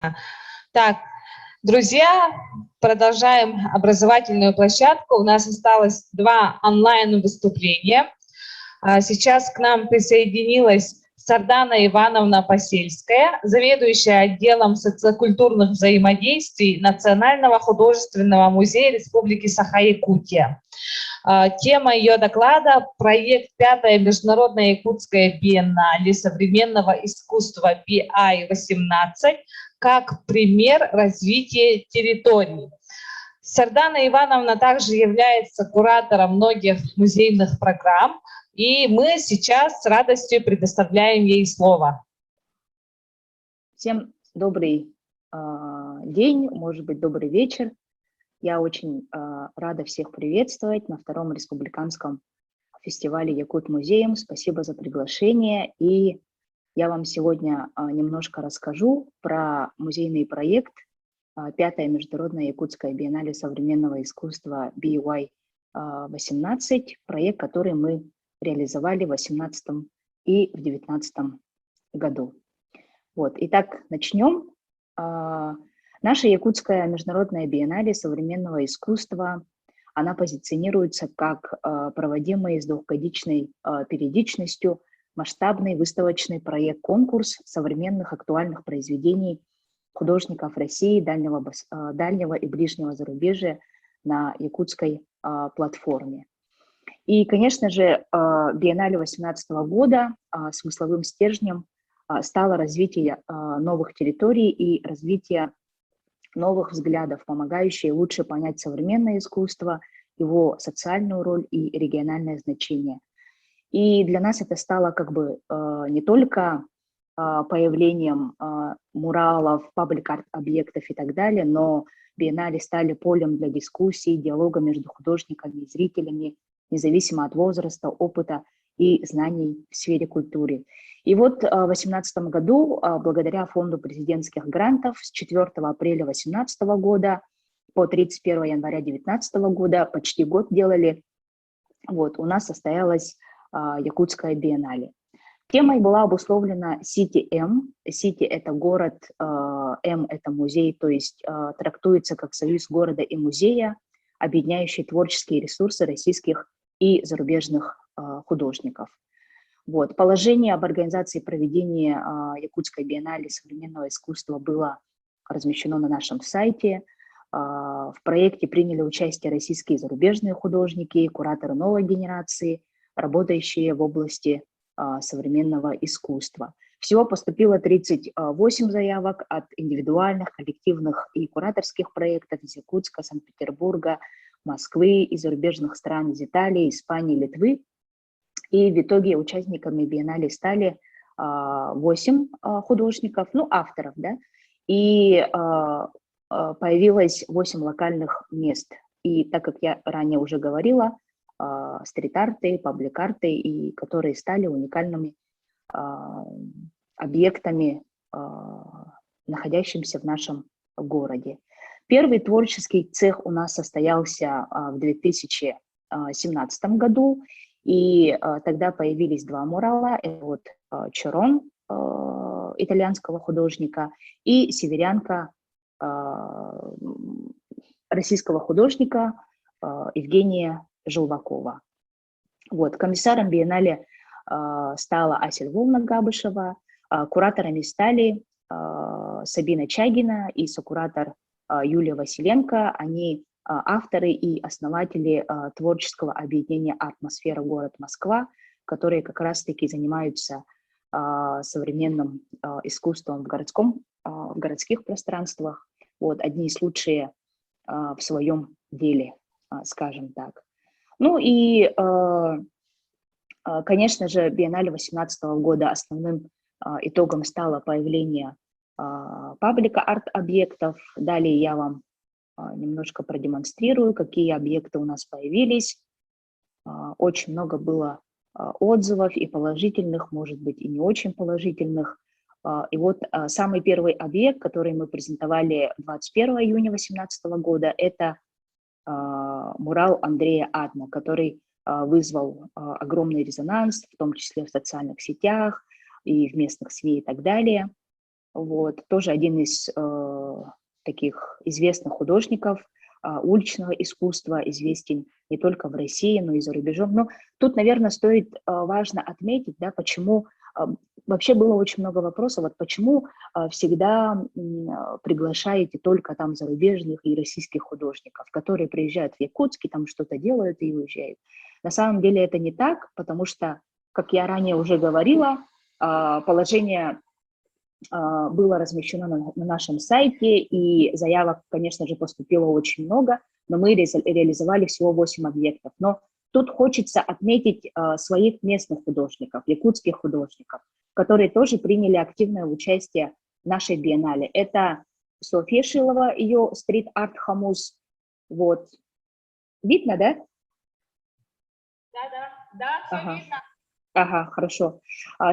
Так, друзья, продолжаем образовательную площадку. У нас осталось 2 онлайн-выступления. Сейчас к нам присоединилась Сардана Ивановна Посельская, заведующая отделом социокультурных взаимодействий Национального художественного музея Республики Саха-Якутия. Тема ее доклада – проект 5-я Международная Якутская биеннале современного искусства BI-18 как пример развития территорий. Сардана Ивановна также является куратором многих музейных программ, и мы сейчас с радостью предоставляем ей слово. Всем добрый день, может быть, добрый вечер. Я очень рада всех приветствовать на 2-м республиканском фестивале Якут-музеем. Спасибо за приглашение. И я вам сегодня немножко расскажу про музейный проект 5-я Международная Якутская биеннале современного искусства BY-18, проект, который мы реализовали в 2018 и в 2019 году. Вот. Итак, начнем. Наша Якутская международная биеннале современного искусства, она позиционируется как проводимый с 2-годичной периодичностью масштабный выставочный проект-конкурс современных актуальных произведений художников России, дальнего и ближнего зарубежья на якутской платформе. И, конечно же, биеннале 2018 года смысловым стержнем стало развитие новых территорий и развитие новых взглядов, помогающие лучше понять современное искусство, его социальную роль и региональное значение. И для нас это стало как бы не только появлением муралов, паблик-арт-объектов и так далее, но биеннале стали полем для дискуссий, диалога между художниками и зрителями, независимо от возраста, опыта и знаний в сфере культуры. И вот в 2018 году, благодаря фонду президентских грантов, с 4 апреля 2018 года по 31 января 2019 года, почти год делали, вот, у нас состоялась Якутская биеннале. Темой была обусловлена City M. City – это город, M – это музей, то есть трактуется как союз города и музея, объединяющий творческие ресурсы российских и зарубежных художников. Вот. Положение об организации проведения Якутской биеннале современного искусства было размещено на нашем сайте. В проекте приняли участие российские и зарубежные художники, кураторы новой генерации, работающие в области современного искусства. Всего поступило 38 заявок от индивидуальных, коллективных и кураторских проектов из Якутска, Санкт-Петербурга, Москвы, из зарубежных стран, из Италии, Испании, Литвы. И в итоге участниками биеннале стали 8 художников, ну, авторов, да, и появилось 8 локальных мест. И так как я ранее уже говорила, стрит-арты, паблик-арты, и которые стали уникальными объектами, находящимися в нашем городе. Первый творческий цех у нас состоялся в 2017 году, и тогда появились 2 мурала. Это вот Чорон итальянского художника и Северянка российского художника Евгения Желвакова. Вот. Комиссаром биеннале стала Ася Львовна Габышева, кураторами стали Сабина Чагина и сокуратор Юлия Василенко. Они авторы и основатели творческого объединения «Атмосфера. Город Москва», которые как раз-таки занимаются современным искусством в городских пространствах. Вот, одни из лучших в своем деле, скажем так. Ну и, конечно же, биеннале 2018 года основным итогом стало появление паблика-арт-объектов. Далее я вам немножко продемонстрирую, какие объекты у нас появились. Очень много было отзывов и положительных, может быть, и не очень положительных. И вот самый первый объект, который мы презентовали 21 июня 2018 года, это мурал Андрея Атмо, который вызвал огромный резонанс, в том числе в социальных сетях и в местных СМИ и так далее. вот, тоже один из таких известных художников уличного искусства, известен не только в России, но и за рубежом. Но тут, наверное, стоит важно отметить, да, почему вообще было очень много вопросов, вот почему всегда приглашаете только там зарубежных и российских художников, которые приезжают в Якутск и там что-то делают и уезжают. На самом деле это не так, потому что, как я ранее уже говорила, положение было размещено на нашем сайте, и заявок, конечно же, поступило очень много, но мы реализовали всего 8 объектов. Но тут хочется отметить своих местных художников, якутских художников, которые тоже приняли активное участие в нашей биеннале. Это Софья Шилова, ее стрит-арт-хамус. Вот. Видно, да? Да, все Ага. видно. Ага, хорошо.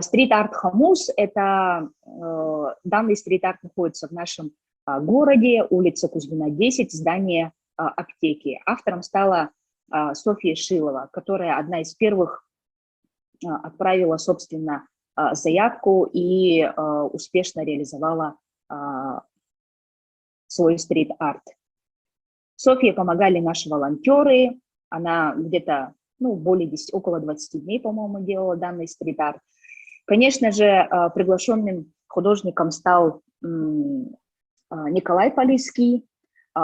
Стрит-арт Хамус – это данный стрит-арт находится в нашем городе, улица Кузьмина, 10, здание аптеки. Автором стала Софья Шилова, которая одна из первых отправила, собственно, заявку и успешно реализовала свой стрит-арт. Софье помогали наши волонтеры, она где-то более 10, около 20 дней, по-моему, делала данный стрит-арт. Конечно же, приглашенным художником стал Николай Полиский,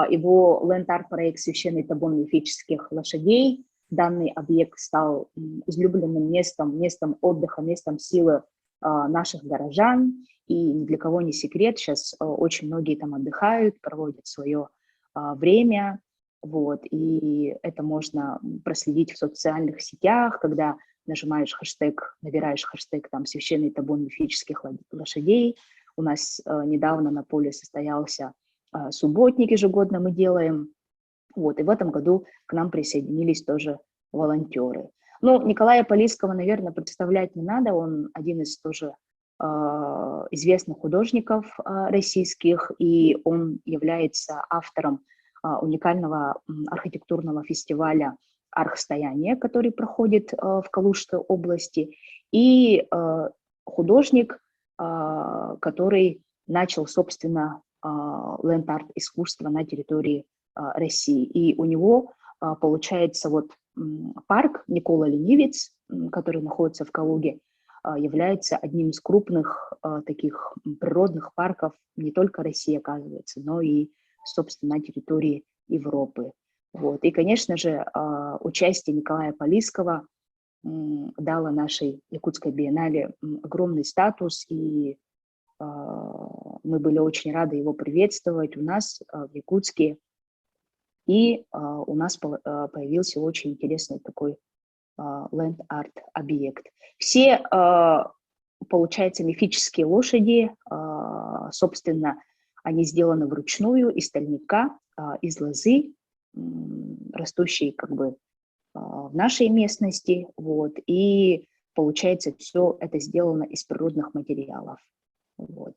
его ленд-арт-проект «Священный табун мифических лошадей». Данный объект стал излюбленным местом отдыха, местом силы наших горожан. И ни для кого не секрет, сейчас очень многие там отдыхают, проводят свое время. Вот, и это можно проследить в социальных сетях, когда нажимаешь хэштег, набираешь хэштег там «Священный табун мифических лошадей». У нас недавно на поле состоялся субботник, ежегодно мы делаем. Вот, и в этом году к нам присоединились тоже волонтеры. Ну, Николая Полисского, наверное, представлять не надо, он один из тоже известных художников российских, и он является автором уникального архитектурного фестиваля «Архстояние», который проходит в Калужской области, и художник, который начал, собственно, ленд-арт искусство на территории России. И у него получается вот парк Никола Ленивец, который находится в Калуге, является одним из крупных таких природных парков не только России, оказывается, но и, собственно, на территории Европы. Вот. И, конечно же, участие Николая Полисского дало нашей Якутской биеннале огромный статус, и мы были очень рады его приветствовать у нас в Якутске. И у нас появился очень интересный такой ленд-арт-объект. Все, получается, мифические лошади, собственно, они сделаны вручную из стальника, из лозы, растущей как бы в нашей местности. Вот, и получается, все это сделано из природных материалов. Вот.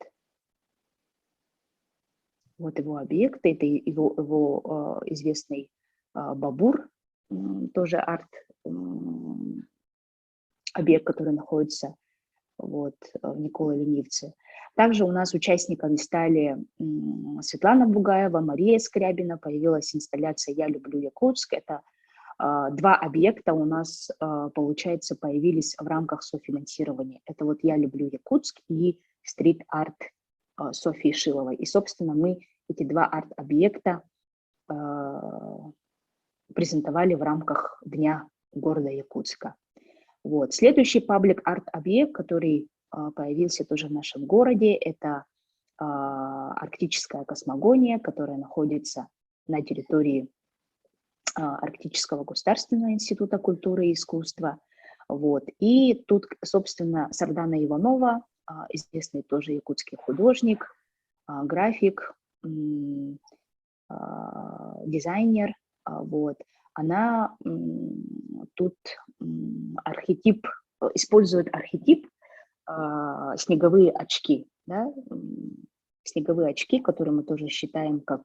Вот его объекты, это его известный бабур, тоже арт-объект, который находится вот, в Николе Ленивце. Также у нас участниками стали Светлана Бугаева, Мария Скрябина, появилась инсталляция «Я люблю Якутск». Это два объекта у нас, получается, появились в рамках софинансирования. Это вот «Я люблю Якутск» и стрит-арт Софьи Шиловой. И, собственно, мы эти два арт-объекта презентовали в рамках Дня города Якутска. Вот. Следующий паблик арт-объект, который появился тоже в нашем городе, это арктическая космогония, которая находится на территории Арктического государственного института культуры и искусства. Вот. И тут, собственно, Сардана Иванова, известный тоже якутский художник, график, дизайнер, вот, она тут использует архетип снеговые очки, да? Снеговые очки, которые мы тоже считаем как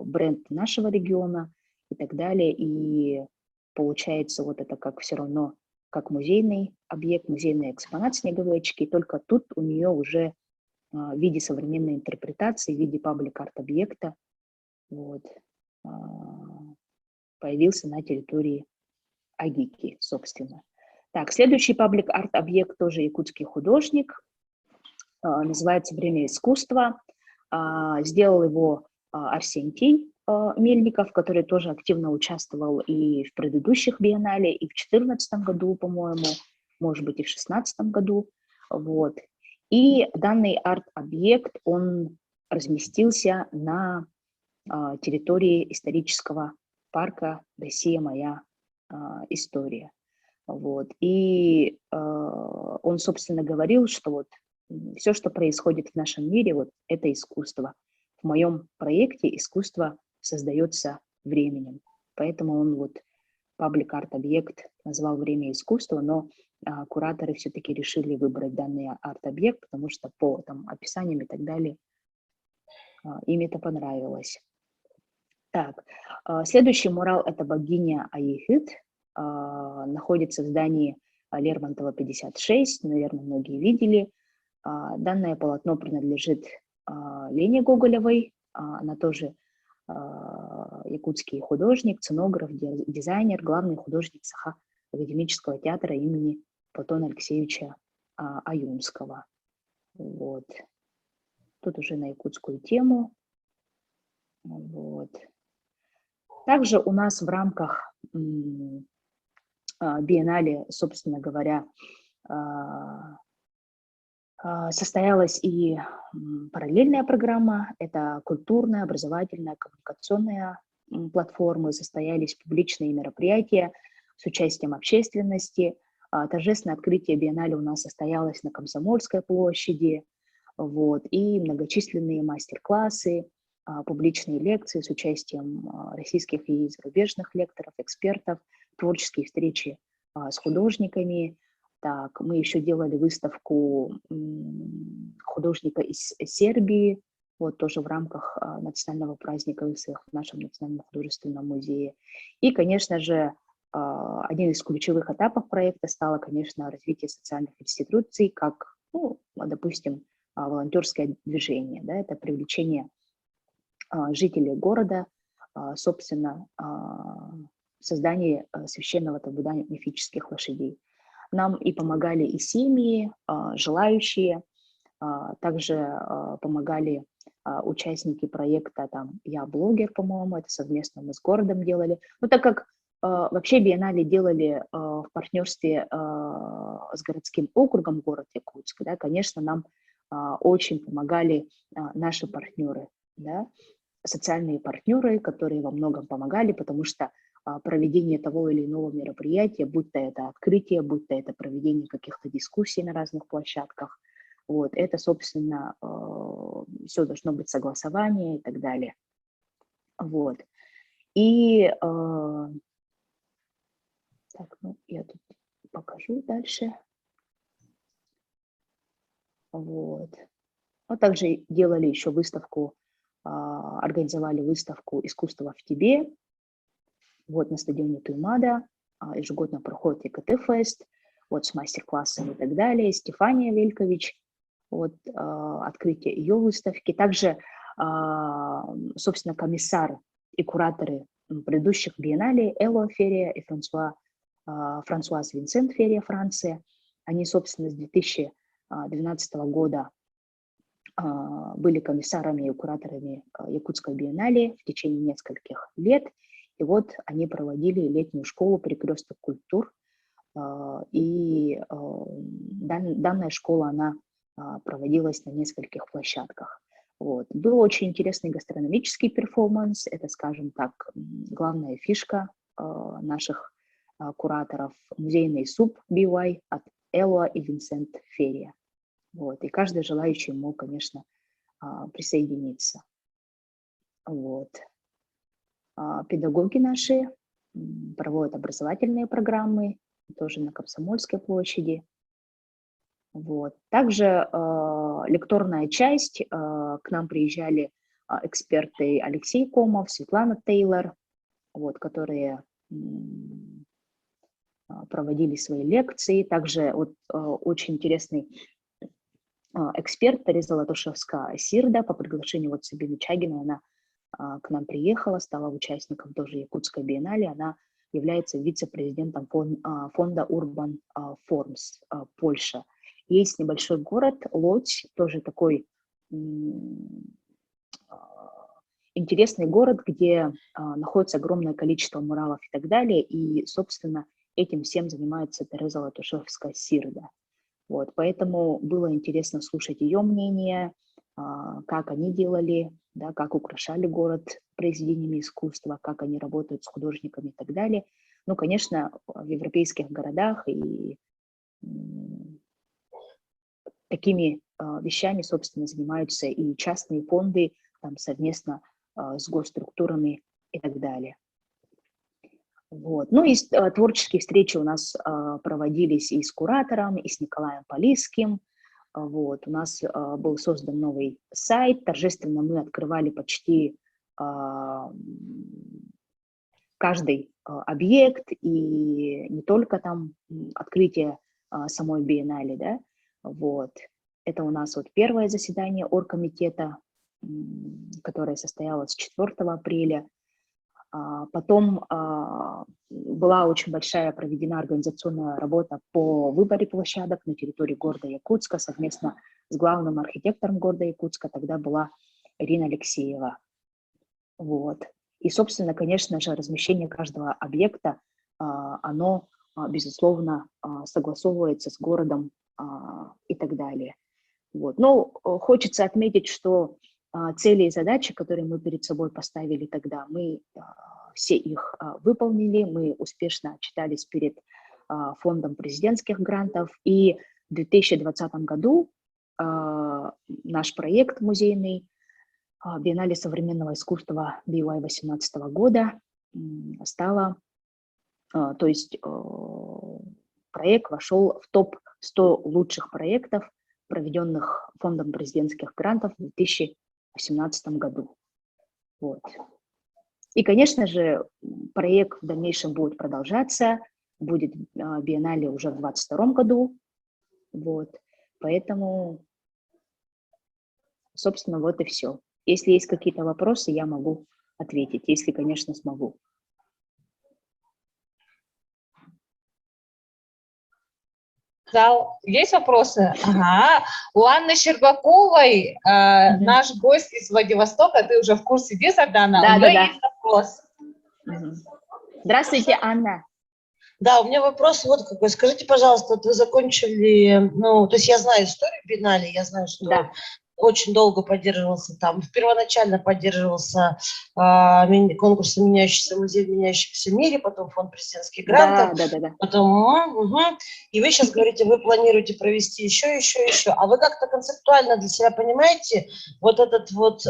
бренд нашего региона и так далее, и получается вот это как все равно как музейный объект, музейный экспонат снеговые очки, только тут у нее уже в виде современной интерпретации, в виде паблик-арт-объекта. Вот, появился на территории Агики, собственно. Так, следующий паблик-арт-объект, тоже якутский художник, называется «Время искусства». Сделал его Арсентий Мельников, который тоже активно участвовал и в предыдущих биеннале, и в 2014 году, по-моему, может быть, и в 2016 году. Вот. И данный арт-объект, он разместился на территории исторического парка «Россия. Моя история». Вот. И он, собственно, говорил, что вот все, что происходит в нашем мире, вот это искусство. В моем проекте искусство создается временем. Поэтому он вот паблик-арт-объект назвал «Время искусства», но кураторы все-таки решили выбрать данный арт-объект, потому что по там, описаниям и так далее им это понравилось. Так, следующий мурал – это богиня Аихит, находится в здании Лермонтова, 56, наверное, многие видели. Данное полотно принадлежит Лене Гоголевой, она тоже якутский художник, сценограф, дизайнер, главный художник цеха академического театра имени Платона Алексеевича Аюнского. Вот. Тут уже на якутскую тему. Вот. Также у нас в рамках биеннале, собственно говоря, состоялась и параллельная программа, это культурная, образовательная, коммуникационная платформы, состоялись публичные мероприятия с участием общественности. Торжественное открытие биеннале у нас состоялось на Комсомольской площади, вот, и многочисленные мастер-классы, публичные лекции с участием российских и зарубежных лекторов, экспертов, творческие встречи с художниками. Так, мы еще делали выставку художника из Сербии, вот тоже в рамках национального праздника ИСЭХ в нашем Национальном художественном музее. И, конечно же, один из ключевых этапов проекта стало, конечно, развитие социальных институций, как, ну, допустим, волонтерское движение, да, это привлечение жителей города, собственно, создание священного табуна мифических лошадей. Нам и помогали и семьи, желающие, также помогали участники проекта, там, «Я блогер», по-моему, это совместно мы с городом делали. Ну, так как вообще биеннале делали в партнерстве с городским округом город Якутск, да, конечно, нам очень помогали наши партнеры, да, социальные партнеры, которые во многом помогали, потому что проведение того или иного мероприятия, будь то это открытие, будь то это проведение каких-то дискуссий на разных площадках, вот, это, собственно, все должно быть согласование и так далее. Вот. И так, ну, я тут покажу дальше. Вот. А также делали еще выставку, организовали выставку «Искусство в тебе». Вот на стадионе Туймада ежегодно проходит ЕКТ-фест, вот с мастер-классами и так далее. Стефания Велькович, вот открытие ее выставки. Также, собственно, комиссар и кураторы предыдущих биеннале Эло Ферия и Франсуаз Винсент Ферия, Франция, они, собственно, с 2012 года были комиссарами и кураторами Якутской биеннале в течение нескольких лет. И вот они проводили летнюю школу «Перекресток культур». И данная школа, она проводилась на нескольких площадках. Вот. Был очень интересный гастрономический перформанс. Это, скажем так, главная фишка наших кураторов. Музейный суп BY от Элоа и Винсент Ферия. Вот. И каждый желающий мог, конечно, присоединиться. Вот. Педагоги наши проводят образовательные программы, тоже на Комсомольской площади. Вот. Также лекторная часть, к нам приезжали эксперты Алексей Комов, Светлана Тейлор, вот, которые проводили свои лекции. Также вот, очень интересный эксперт Тереза Латушевская-Сирда по приглашению вот Сабины Чагиной, она к нам приехала, стала участником тоже Якутской биеннале, она является вице-президентом фонда Urban Forms Польша. Есть небольшой город Лодзь, тоже такой интересный город, где находится огромное количество муралов и так далее, и, собственно, этим всем занимается Тереза Латушевская-Сирда. Вот, поэтому было интересно слушать ее мнение, как они делали, да, как украшали город произведениями искусства, как они работают с художниками и так далее. Ну, конечно, в европейских городах и такими вещами, собственно, занимаются и частные фонды, там, совместно с госструктурами и так далее. Вот. Ну и творческие встречи у нас проводились и с куратором, и с Николаем Полисским. Вот. У нас был создан новый сайт, торжественно мы открывали почти каждый объект, и не только там открытие самой биеннале, да, вот. Это у нас вот первое заседание оргкомитета, которое состоялось 4 апреля. Потом была очень большая проведена организационная работа по выборе площадок на территории города Якутска совместно с главным архитектором города Якутска, тогда была Ирина Алексеева. Вот. И, собственно, конечно же, размещение каждого объекта, оно, безусловно, согласовывается с городом и так далее. Вот. Но хочется отметить, что цели и задачи, которые мы перед собой поставили тогда, мы все их выполнили, мы успешно отчитались перед фондом президентских грантов, и в 2020 году наш проект музейный Биеннале современного искусства BY 2018 года стала, то есть проект вошел в топ-100 лучших проектов, проведенных фондом президентских грантов в 2018 году. Вот. И, конечно же, проект в дальнейшем будет продолжаться, будет биеннале уже в 2022 году. Вот. Поэтому, собственно, вот и все. Если есть какие-то вопросы, я могу ответить, если, конечно, смогу. Есть вопросы? Ага. У Анны Щербаковой, наш гость из Владивостока, ты уже в курсе, где Сардана? Да, у нее есть вопрос. Здравствуйте, Анна. Да, у меня вопрос вот какой. Скажите, пожалуйста, вот вы закончили, ну, то есть я знаю историю биеннале, я знаю, что очень долго поддерживался там, первоначально поддерживался конкурс «Меняющийся музей в меняющемся мире», потом фонд президентских грантов, потом, и вы сейчас говорите, вы планируете провести еще, а вы как-то концептуально для себя понимаете вот этот вот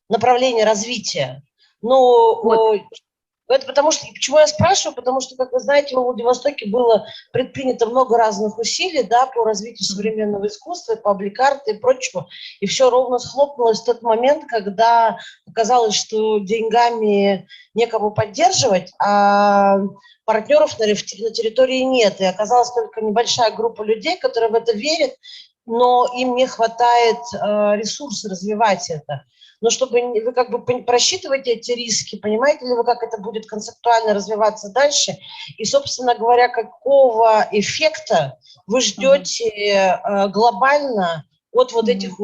направление развития? Ну, это потому что, почему я спрашиваю, потому что, как вы знаете, во Владивостоке было предпринято много разных усилий, да, по развитию современного искусства, паблик-арта и прочего, и все ровно схлопнулось в тот момент, когда оказалось, что деньгами некому поддерживать, а партнеров на территории нет, и оказалась только небольшая группа людей, которые в это верят, но им не хватает ресурсов развивать это. Но чтобы вы как бы просчитываете эти риски, понимаете ли вы, как это будет концептуально развиваться дальше, и, собственно говоря, какого эффекта вы ждете глобально от вот этих,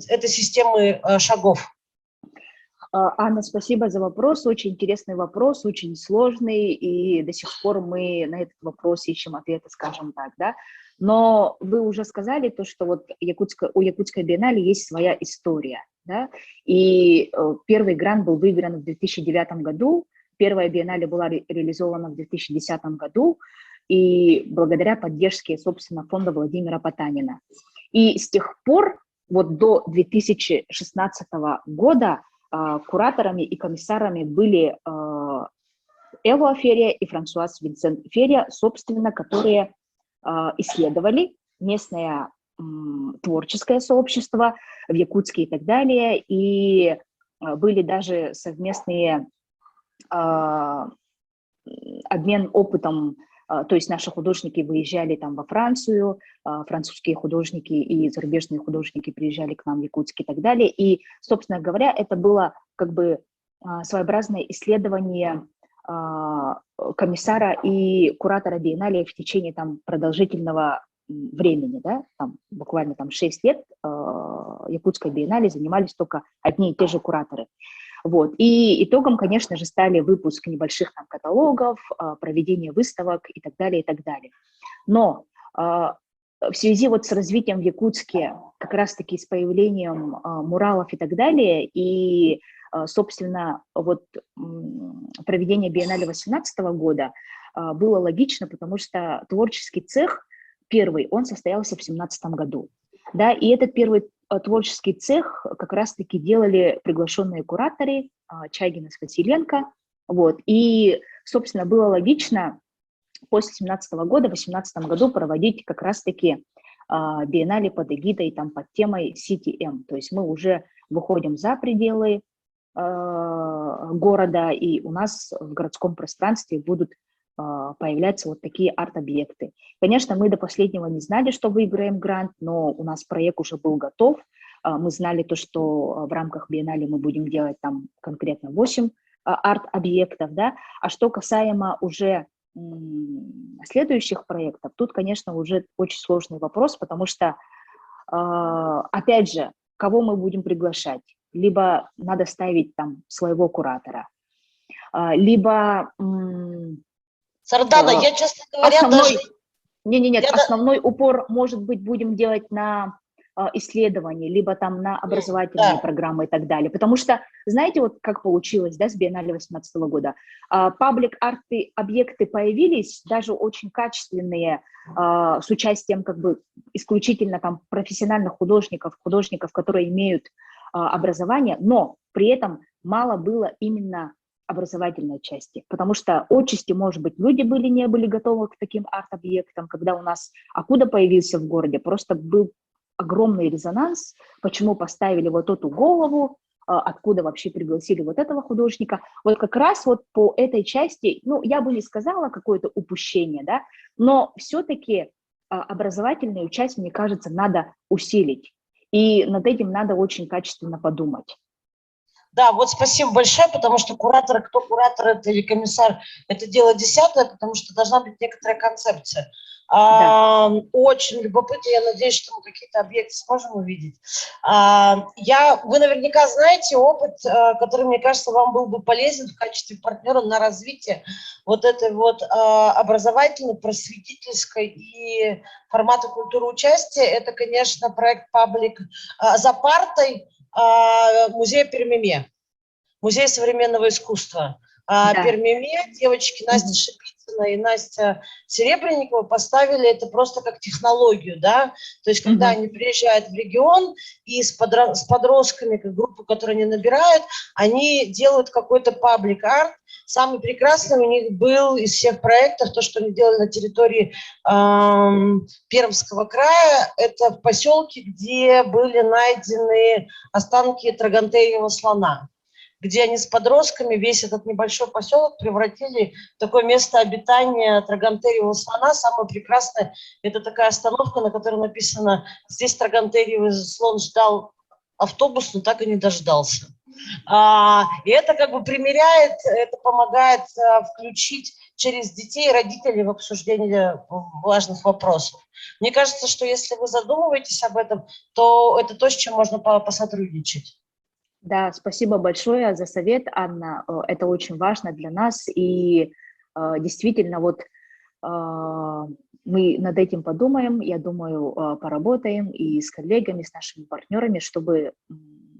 этой системы шагов? Анна, спасибо за вопрос, очень интересный вопрос, очень сложный, и до сих пор мы на этот вопрос ищем ответы, скажем так, да. Но вы уже сказали то, что вот у Якутской биеннале есть своя история, да, и первый грант был выигран в 2009 году, первая биеннале была реализована в 2010 году, и благодаря поддержке, собственно, фонда Владимира Потанина. И с тех пор, вот до 2016 года, кураторами и комиссарами были Эва Ферия и Франсуаз Винсент Ферия, собственно, которые исследовали местное творческое сообщество в Якутске и так далее, и были даже совместные обмен опытом То есть наши художники выезжали там во Францию, французские художники и зарубежные художники приезжали к нам в Якутск и так далее. И, собственно говоря, это было как бы своеобразное исследование комиссара и куратора биеннале в течение там продолжительного времени, да, там, буквально там 6 лет Якутской биеннале занимались только одни и те же кураторы. Вот. И итогом, конечно же, стали выпуск небольших там каталогов, проведение выставок и так далее, и так далее. Но в связи вот с развитием в Якутске, как раз-таки с появлением муралов и так далее, и, собственно, вот проведение биеннале 2018 года было логично, потому что творческий цех первый, он состоялся в 2017 году. Да, и этот первый творческий цех как раз-таки делали приглашенные кураторы Чагина с Василенко. Вот, и, собственно, было логично после 2017 года, в 2018 году проводить как раз-таки биеннале под эгидой, там, под темой CTM. То есть мы уже выходим за пределы города, и у нас в городском пространстве будут появляются вот такие арт-объекты. Конечно, мы до последнего не знали, что выиграем грант, но у нас проект уже был готов. Мы знали то, что в рамках биеннале мы будем делать там конкретно 8 арт-объектов, да. А что касаемо уже следующих проектов, тут, конечно, уже очень сложный вопрос, потому что, опять же, кого мы будем приглашать? Либо надо ставить там своего куратора, либо... Сардана, я, честно говоря, основной упор, может быть, будем делать на исследования, либо там на образовательные программы и так далее. Потому что, знаете, вот как получилось, да, с биеннале 2018 года? Паблик-арты объекты появились, даже очень качественные, с участием как бы исключительно там профессиональных художников, которые имеют образование, но при этом мало было именно образовательной части, потому что отчасти, может быть, люди не были готовы к таким арт-объектам, когда у нас Акуда появился в городе, просто был огромный резонанс, почему поставили вот эту голову, откуда вообще пригласили вот этого художника. Вот как раз вот по этой части, ну, я бы не сказала какое-то упущение, да, но все-таки образовательную часть, мне кажется, надо усилить, и над этим надо очень качественно подумать. Да, вот спасибо большое, потому что куратор, кто куратор это или комиссар, это дело десятое, потому что должна быть некоторая концепция. Да. Очень любопытно, я надеюсь, что мы какие-то объекты сможем увидеть. Вы наверняка знаете опыт, который, мне кажется, вам был бы полезен в качестве партнера на развитие вот этой вот образовательной, просветительской и формата культуры участия. Это, конечно, проект «Паблик за партой», музей Пермиме, музей современного искусства. Да. Пермиме, девочки Настя Шипицына и Настя Серебренникова поставили это просто как технологию, да, то есть когда они приезжают в регион и с подростками, как группу, которую они набирают, они делают какой-то паблик-арт. Самый прекрасный у них был из всех проектов, то, что они делали на территории Пермского края, это в поселке, где были найдены останки Трагантерьего слона, где они с подростками весь этот небольшой поселок превратили в такое место обитания Трагантерьего слона. Самое прекрасное – это такая остановка, на которой написано «Здесь Трагантерьевый слон ждал автобус, но так и не дождался». И это как бы примеряет, это помогает включить через детей и родителей в обсуждение важных вопросов. Мне кажется, что если вы задумываетесь об этом, то это то, с чем можно посотрудничать. Да, спасибо большое за совет, Анна. Это очень важно для нас. И действительно, вот мы над этим подумаем, я думаю, поработаем и с коллегами, с нашими партнерами, чтобы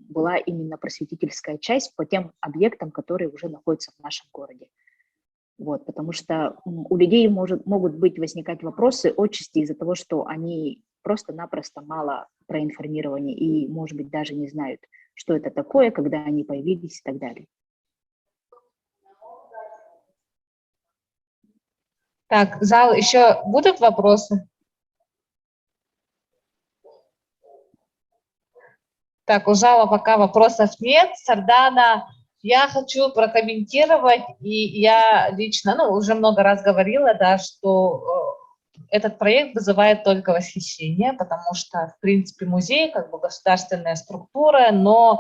была именно просветительская часть по тем объектам, которые уже находятся в нашем городе. Вот, потому что у людей могут возникать вопросы отчасти из-за того, что они просто-напросто мало проинформированы и, может быть, даже не знают, что это такое, когда они появились и так далее. Так, зал, еще будут вопросы? Так, у зала пока вопросов нет. Сардана, Я хочу прокомментировать, и я лично, ну, уже много раз говорила, да, что этот проект вызывает только восхищение, потому что, в принципе, музей как бы государственная структура, но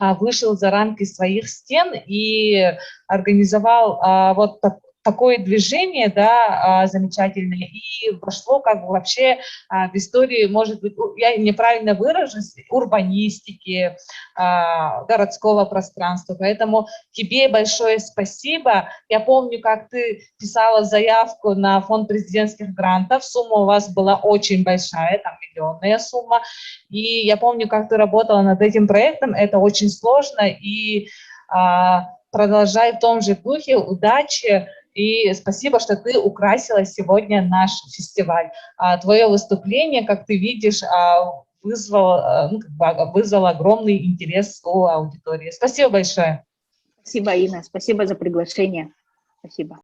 вышел за рамки своих стен и организовал вот такое движение, да, замечательное, и вошло как бы вообще в историю, может быть, я неправильно выражусь, урбанистики, городского пространства. Поэтому тебе большое спасибо. Я помню, как ты писала заявку на фонд президентских грантов, сумма у вас была очень большая, там миллионная сумма, и я помню, как ты работала над этим проектом, это очень сложно, и продолжай в том же духе, удачи. И спасибо, что ты украсила сегодня наш фестиваль. Твое выступление, как ты видишь, вызвало огромный интерес у аудитории. Спасибо большое. Спасибо, Инна. Спасибо за приглашение. Спасибо.